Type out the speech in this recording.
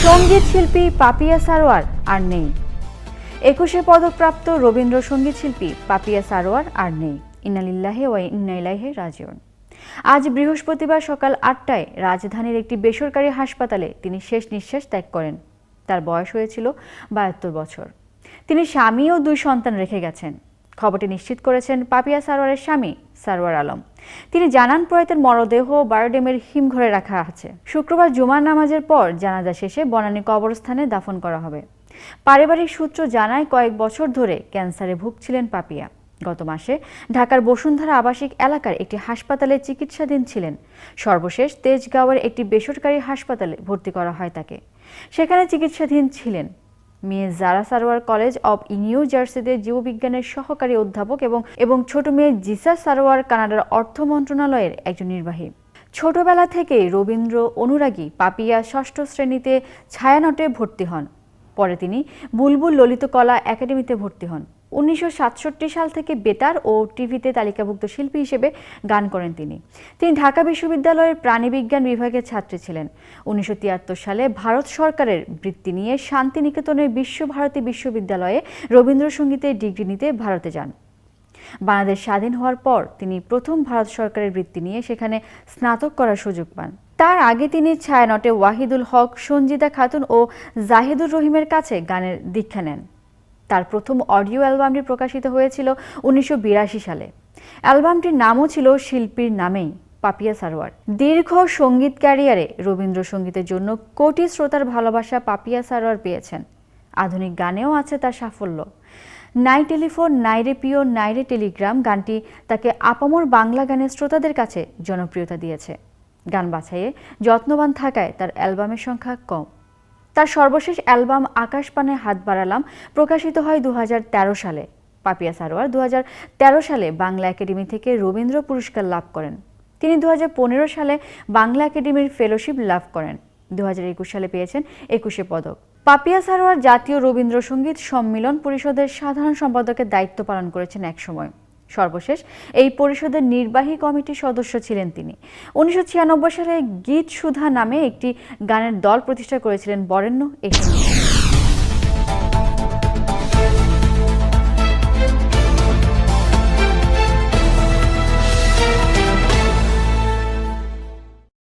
সঙ্গীত শিল্পী পাপিয়া সারোয়ার আর নেই। 21শে পদকপ্রাপ্ত রবীন্দ্রসঙ্গীত শিল্পী পাপিয়া সারোয়ার আর নেই। ইন্না লিল্লাহি ওয়া ইন্না ইলাইহি রাজিউন। আজ বৃহস্পতিবার সকাল ৮টায় রাজধানীর একটি বেসরকারি হাসপাতালে তিনি শেষ নিঃশ্বাস ত্যাগ করেন। তার বয়স হয়েছিল ৭২ বছর। তিনি স্বামী ও ২ সন্তান রেখে গেছেন। খবরটি নিশ্চিত করেছেন পাপিয়া সারোয়ারের স্বামী সারোয়ার আলম। তিনি জানান, প্রয়াতের মরদেহ বারোডেমের হিমঘরে রাখা আছে। শুক্রবার জুমার নামাজের পর জানাজা শেষে বনানী কবরস্থানে দাফন করা হবে। পারিবারিক সূত্র জানায়, কয়েক বছর ধরে ক্যান্সারে ভুগছিলেন পাপিয়া। গত মাসে ঢাকার বসুন্ধরা আবাসিক এলাকার একটি হাসপাতালে চিকিৎসাধীন ছিলেন। সর্বশেষ তেজগাঁওয়ের একটি বেসরকারি হাসপাতালে ভর্তি করা হয় তাকে। সেখানে চিকিৎসাধীন ছিলেন। মেয়ে জারা সারোয়ার কলেজ অব নিউ জার্সিতে জীববিজ্ঞানের সহকারী অধ্যাপক এবং ছোট মেয়ে জিসা সারোয়ার কানাডার অর্থ মন্ত্রণালয়ের একজন নির্বাহী। ছোটবেলা থেকেই রবীন্দ্র অনুরাগী পাপিয়া ৬ষ্ঠ শ্রেণীতে ছায়ানটে ভর্তি হন। পরে তিনি বুলবুল ললিতকলা একাডেমিতে ভর্তি হন। ১৯৬৭ সাল থেকে বেতার ও টিভিতে তালিকাভুক্ত শিল্পী হিসেবে গান করেন তিনি। ঢাকা বিশ্ববিদ্যালয়ের প্রাণীবিজ্ঞান বিভাগের ছাত্রী ছিলেন। ১৯৭৩ সালে ভারত সরকারের বৃত্তি নিয়ে শান্তিনিকেতনের বিশ্বভারতী বিশ্ববিদ্যালয়ে রবীন্দ্রসঙ্গীতে ডিগ্রি নিতে ভারতে যান। বাংলাদেশ স্বাধীন হওয়ার পর তিনি প্রথম ভারত সরকারের বৃত্তি নিয়ে সেখানে স্নাতক করার সুযোগ পান। তার আগে তিনি ছায়ানটে ওয়াহিদুল হক, সঞ্জিদা খাতুন ও জাহিদুর রহিমের কাছে গানের দীক্ষা নেন। তার প্রথম অডিও অ্যালবামটি প্রকাশিত হয়েছিল ১৯৮২ সালে। অ্যালবামটির নামও ছিল শিল্পীর নামেই, পাপিয়া সারোয়ার। দীর্ঘ সঙ্গীত ক্যারিয়ারে রবীন্দ্রসঙ্গীতের জন্য কোটি শ্রোতার ভালোবাসা পাপিয়া সারোয়ার পেয়েছেন। আধুনিক গানেও আছে তার সাফল্য। নাই টেলিফোন, নাই রে পিও, নাই রে টেলিগ্রাম গানটি তাকে আপামর বাংলা গানের শ্রোতাদের কাছে জনপ্রিয়তা দিয়েছে। গান বাছাইয়ে যত্নবান থাকায় তার অ্যালবামের সংখ্যা কম। তার সর্বশেষ অ্যালবাম আকাশপানে হাত বাড়ালাম প্রকাশিত হয় ২০১৩ সালে। পাপিয়া সারোয়ার ২০১৩ সালে বাংলা একাডেমি থেকে রবীন্দ্র পুরস্কার লাভ করেন। তিনি ২০১৫ সালে বাংলা একাডেমির ফেলোশিপ লাভ করেন। ২০২১ সালে পেয়েছেন ২১শে পদক। পাপিয়া সারোয়ার জাতীয় রবীন্দ্রসঙ্গীত সম্মিলন পরিষদের সাধারণ সম্পাদকের দায়িত্ব পালন করেছেন একসময়। সর্বশেষ এই পরিষদের নির্বাহী কমিটির সদস্য ছিলেন তিনি। ১৯৯৬ সালে গীত সুধা নামে একটি গানের দল প্রতিষ্ঠা করেছিলেন বরেণ্য এই সঙ্গীত।